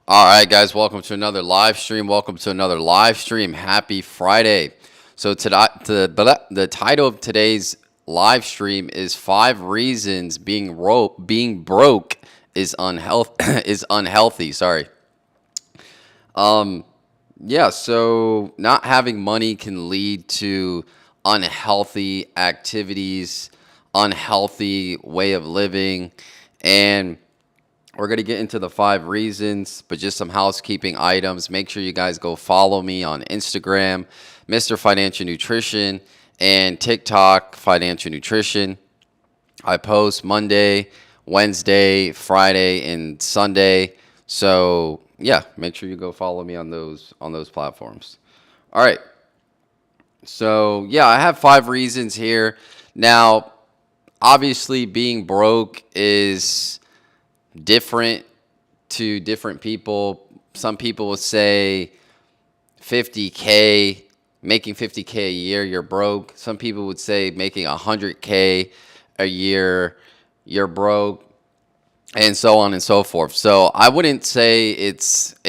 All right, guys, welcome to another live stream. Welcome to another live stream. Happy Friday. So today, the title of today's live stream is five reasons being broke is unhealthy. Sorry. Yeah. So not having money can lead to unhealthy activities, unhealthy way of living, and we're going to get into the five reasons, but just some housekeeping items. Make sure you guys go follow me on Instagram, Mr. Financial Nutrition, and TikTok, Financial Nutrition. I post Monday, Wednesday, Friday, and Sunday. So yeah, make sure you go follow me on those platforms. All right. So yeah, I have five reasons here. Now, obviously, being broke is different to different people. Some people will say 50K, making 50K a year, you're broke. Some people would say making 100K a year, you're broke, and so on and so forth. So I wouldn't say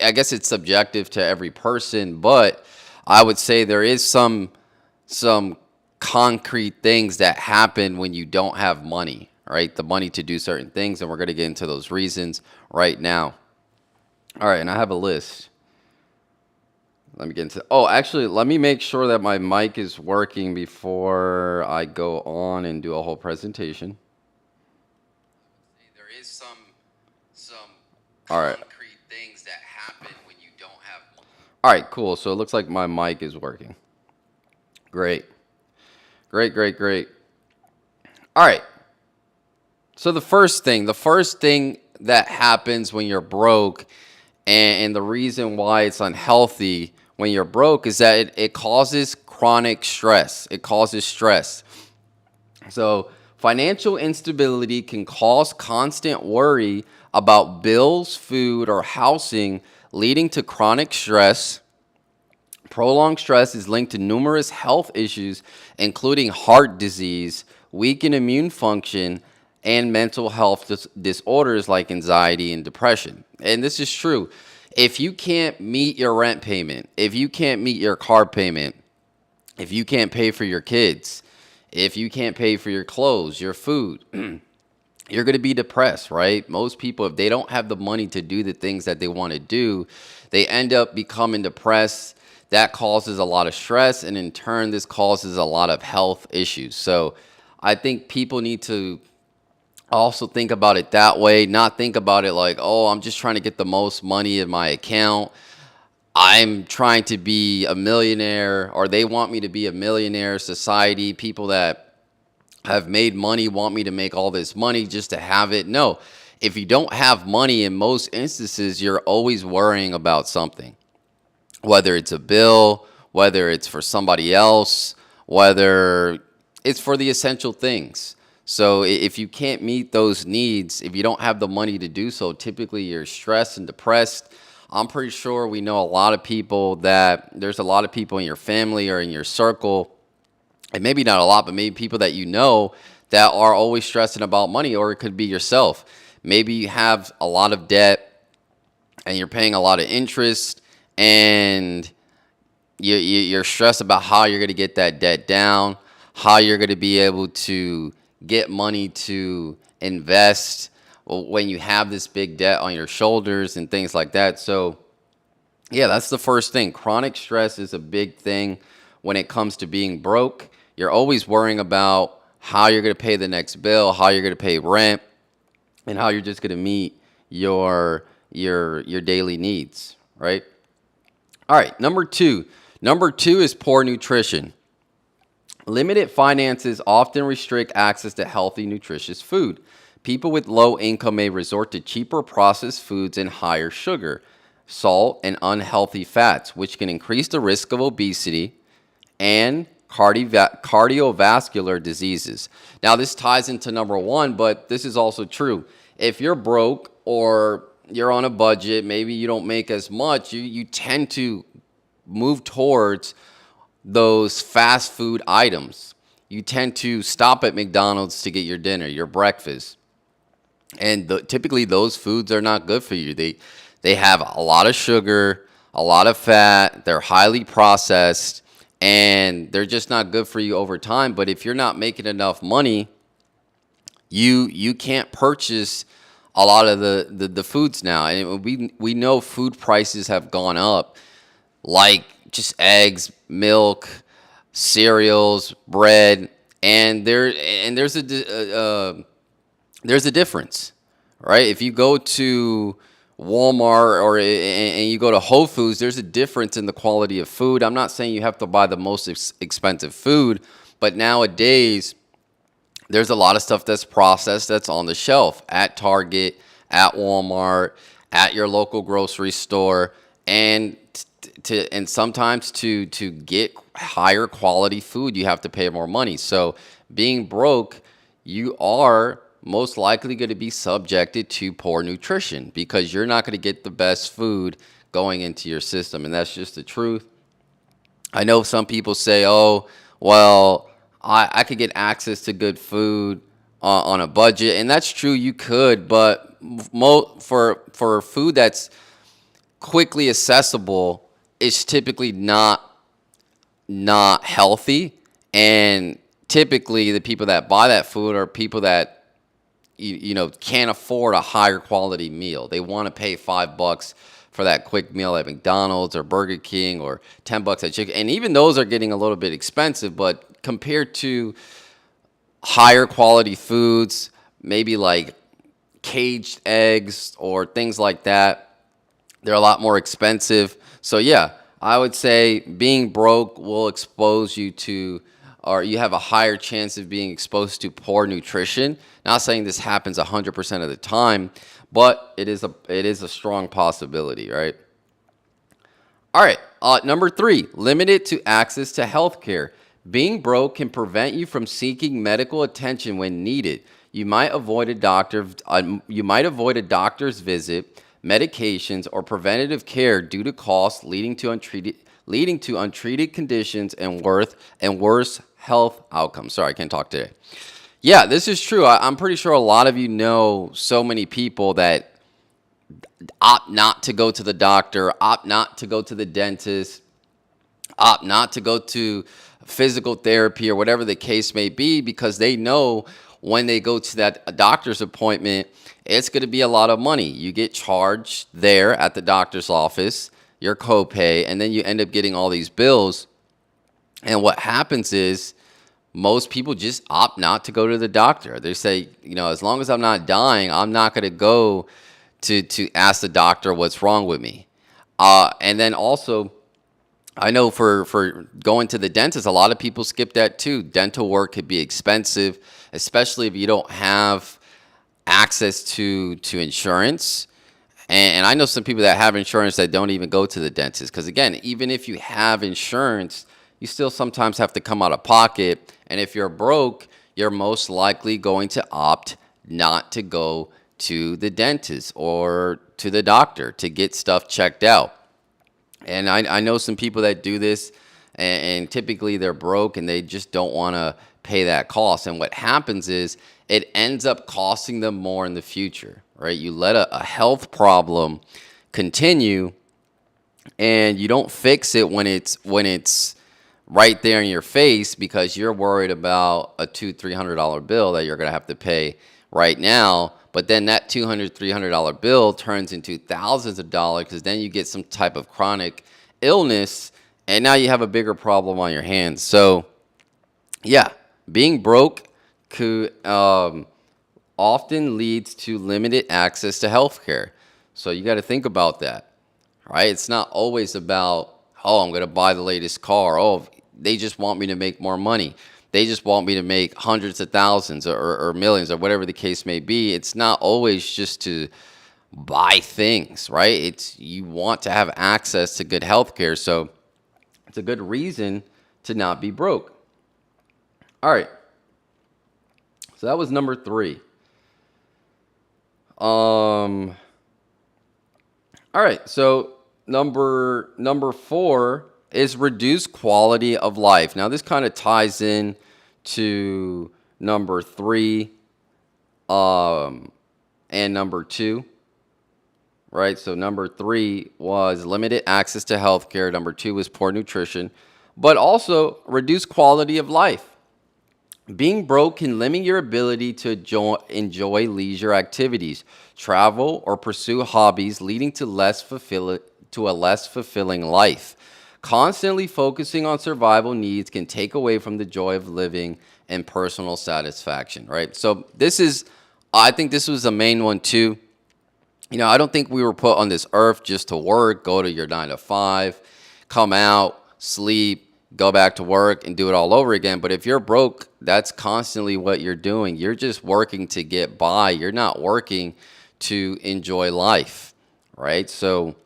I guess it's subjective to every person, but I would say there is some concrete things that happen when you don't have money, right? The money to do certain things, and we're going to get into those reasons right now. All right, and I have a list. Let me get into. Oh, actually, let me make sure that my mic is working before I go on and do a whole presentation. There is some All right. Concrete things that happen when you don't have money. All right, cool. So it looks like my mic is working. Great. Great, great, great. All right. So the first thing that happens when you're broke, and the reason why it's unhealthy when you're broke is that it causes chronic stress. It causes stress. So financial instability can cause constant worry about bills, food, or housing, leading to chronic stress. Prolonged stress is linked to numerous health issues, including heart disease, weakened immune function, and mental health disorders like anxiety and depression. And this is true. If you can't meet your rent payment, if you can't meet your car payment, if you can't pay for your kids, if you can't pay for your clothes, your food, you're going to be depressed, right? Most people, if they don't have the money to do the things that they want to do, they end up becoming depressed. That causes a lot of stress, and in turn, this causes a lot of health issues. So I think people need to also think about it that way, not think about it like, oh, I'm just trying to get the most money in my account. I'm trying to be a millionaire, or they want me to be a millionaire. Society, people that have made money want me to make all this money just to have it. No, if you don't have money, in most instances, you're always worrying about something, whether it's a bill, whether it's for somebody else, whether it's for the essential things. So if you can't meet those needs, if you don't have the money to do so, typically you're stressed and depressed. I'm pretty sure we know a lot of people that there's a lot of people in your family or in your circle, and maybe not a lot, but maybe people that you know that are always stressing about money, or it could be yourself. Maybe you have a lot of debt and you're paying a lot of interest, and you're stressed about how you're going to get that debt down, how you're going to be able to get money to invest when you have this big debt on your shoulders and things like that. So yeah, that's the first thing. Chronic stress is a big thing when it comes to being broke. You're always worrying about how you're going to pay the next bill, how you're going to pay rent, and how you're just going to meet your daily needs, right? All right, number two. Number two is poor nutrition. Limited finances often restrict access to healthy, nutritious food. People with low income may resort to cheaper processed foods and higher sugar, salt, and unhealthy fats, which can increase the risk of obesity and cardiovascular diseases. Now, this ties into number one, but this is also true. If you're broke or you're on a budget, maybe you don't make as much, you tend to move towards those fast food items. You tend to stop at McDonald's to get your dinner, your breakfast. And typically those foods are not good for you. They have a lot of sugar, a lot of fat, they're highly processed, and they're just not good for you over time. But if you're not making enough money, you can't purchase a lot of the foods now. And we know food prices have gone up, like just eggs, milk, cereals, bread, and there's a difference, right? If you go to Walmart and you go to Whole Foods, there's a difference in the quality of food. I'm not saying you have to buy the most expensive food, but nowadays there's a lot of stuff that's processed that's on the shelf at Target, at Walmart, at your local grocery store, and and sometimes to get higher quality food, you have to pay more money. So being broke, you are most likely going to be subjected to poor nutrition because you're not going to get the best food going into your system, and that's just the truth. I know some people say, "Oh, well, I could get access to good food on a budget," and that's true. You could, but for food that's quickly accessible, it's typically not healthy, and typically the people that buy that food are people that you know can't afford a higher quality meal. They want to pay $5 for that quick meal at McDonald's or Burger King, or $10 at chicken, and even those are getting a little bit expensive. But compared to higher quality foods, maybe like caged eggs or things like that, they're a lot more expensive. So yeah, I would say being broke will expose you to, or you have a higher chance of being exposed to poor nutrition. Not saying this happens 100% of the time, but it is a strong possibility, right? All right. Number three, limited to access to healthcare. Being broke can prevent you from seeking medical attention when needed. You might avoid a doctor's visit, medications, or preventative care due to costs leading to untreated conditions and worse health outcomes. Sorry, I can't talk today. Yeah, this is true. I'm pretty sure a lot of you know so many people that opt not to go to the doctor, opt not to go to the dentist, opt not to go to physical therapy or whatever the case may be, because they know when they go to that doctor's appointment, it's going to be a lot of money. You get charged there at the doctor's office, your copay, and then you end up getting all these bills. And what happens is most people just opt not to go to the doctor. They say, you know, as long as I'm not dying, I'm not going to go to ask the doctor what's wrong with me. And then also, I know for going to the dentist, a lot of people skip that too. Dental work could be expensive, especially if you don't have access to insurance. And I know some people that have insurance that don't even go to the dentist. Because again, even if you have insurance, you still sometimes have to come out of pocket. And if you're broke, you're most likely going to opt not to go to the dentist or to the doctor to get stuff checked out. And I know some people that do this, and typically they're broke and they just don't want to pay that cost. And what happens is it ends up costing them more in the future, right? You let a health problem continue and you don't fix it when it's right there in your face because you're worried about a $200-300 bill that you're going to have to pay right now. But then that $200-300 bill turns into thousands of dollars because then you get some type of chronic illness and now you have a bigger problem on your hands. So yeah, being broke could often leads to limited access to healthcare. So you got to think about that, right? It's not always about, oh, I'm going to buy the latest car. Oh, they just want me to make more money. They just want me to make hundreds of thousands or millions or whatever the case may be. It's not always just to buy things, right? It's you want to have access to good health care. So it's a good reason to not be broke. All right. So that was number three. All right. So number four is reduced quality of life. Now this kind of ties in to number three and number two. right? So number 3 was limited access to healthcare. Number 2 was poor nutrition, but also reduced quality of life. Being broke can limit your ability to enjoy leisure activities, travel, or pursue hobbies, leading to a less fulfilling life. Constantly focusing on survival needs can take away from the joy of living and personal satisfaction, right? So I think this was the main one too. I don't think we were put on this earth just to work, go to your 9 to 5, come out, sleep, go back to work and do it all over again. But if you're broke, that's constantly what you're doing. You're just working to get by. You're not working to enjoy life, right? So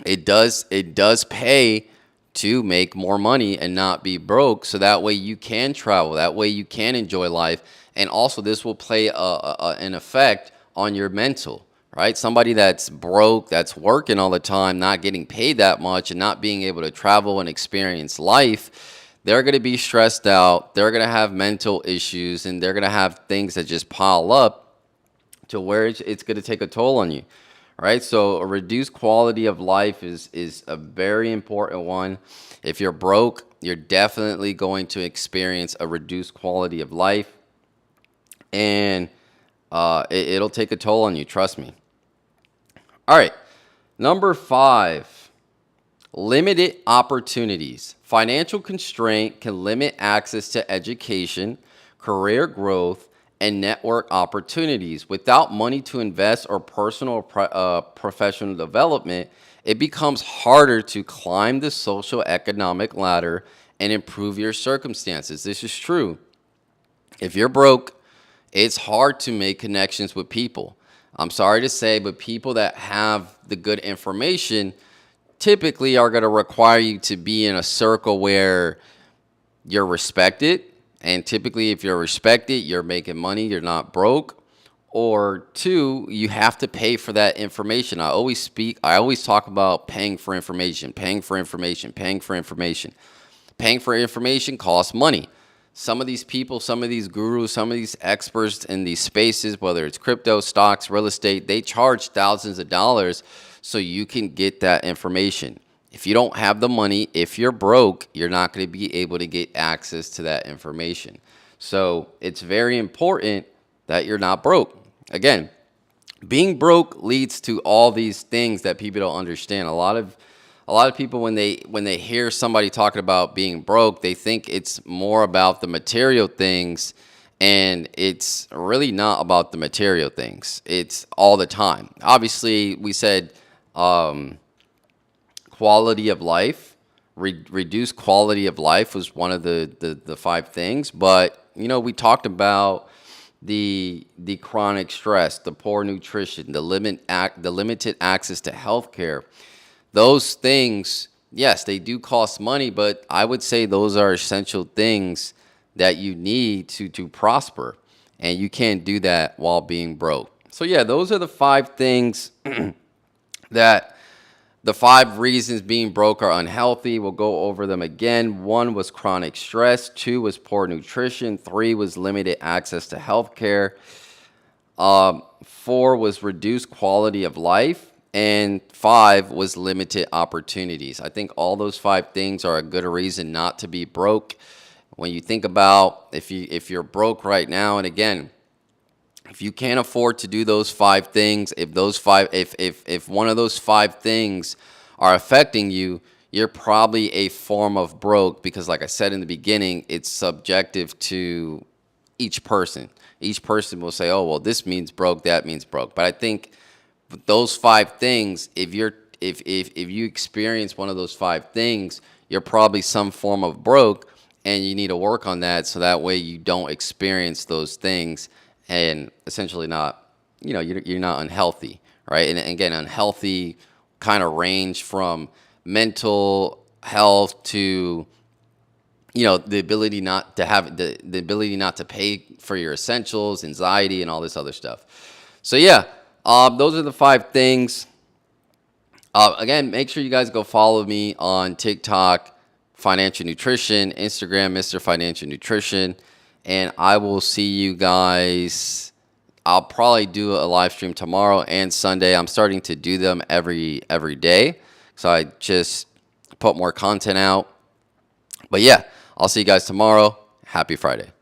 it does pay to make more money and not be broke, so that way you can travel, that way you can enjoy life. And also this will play an effect on your mental, right? Somebody that's broke, that's working all the time, not getting paid that much, and not being able to travel and experience life, they're going to be stressed out, they're going to have mental issues, and they're going to have things that just pile up to where it's going to take a toll on you, right? So a reduced quality of life is a very important one. If you're broke, you're definitely going to experience a reduced quality of life, and it'll take a toll on you. Trust me. All right, number 5, limited opportunities. Financial constraint can limit access to education, career growth, and network opportunities. Without money to invest or professional development, it becomes harder to climb the social economic ladder and improve your circumstances. This is true. If you're broke, it's hard to make connections with people. I'm sorry to say, but people that have the good information typically are going to require you to be in a circle where you're respected. And typically, if you're respected, you're making money, you're not broke. Or 2, you have to pay for that information. I always talk about paying for information, paying for information, paying for information. Paying for information costs money. Some of these people, some of these gurus, some of these experts in these spaces, whether it's crypto, stocks, real estate, they charge thousands of dollars so you can get that information. If you don't have the money, if you're broke, you're not going to be able to get access to that information. So it's very important that you're not broke. Again, being broke leads to all these things that people don't understand. A lot of people, when they hear somebody talking about being broke, they think it's more about the material things, and it's really not about the material things. It's all the time. Obviously, we said quality of life, reduced quality of life was one of the 5 things. But we talked about the chronic stress, the poor nutrition, the limited access to healthcare. Those things, yes, they do cost money, but I would say those are essential things that you need to prosper, and you can't do that while being broke. So yeah, those are the 5 things that the 5 reasons being broke are unhealthy. We'll go over them again. 1 was chronic stress. 2 was poor nutrition. 3 was limited access to healthcare. 4 was reduced quality of life. And 5 was limited opportunities. I think all those 5 things are a good reason not to be broke. When you think about if you're broke right now, and again, if you can't afford to do those 5 things, if one of those 5 things are affecting you, you're probably a form of broke, because like I said in the beginning, it's subjective to each person. Each person will say, "Oh, well, this means broke, that means broke." But I think those 5 things, if you experience one of those 5 things, you're probably some form of broke, and you need to work on that, so that way you don't experience those things and essentially not, you're not unhealthy, right? And again, unhealthy kind of range from mental health to the ability not to have the ability not to pay for your essentials, anxiety, and all this other stuff. So yeah, those are the 5 things. Again, make sure you guys go follow me on TikTok, Financial Nutrition, Instagram, Mr. Financial Nutrition, and I will see you guys I'll probably do a live stream tomorrow and Sunday. I'm starting to do them every day. So I just put more content out. But yeah, I'll see you guys tomorrow. Happy Friday.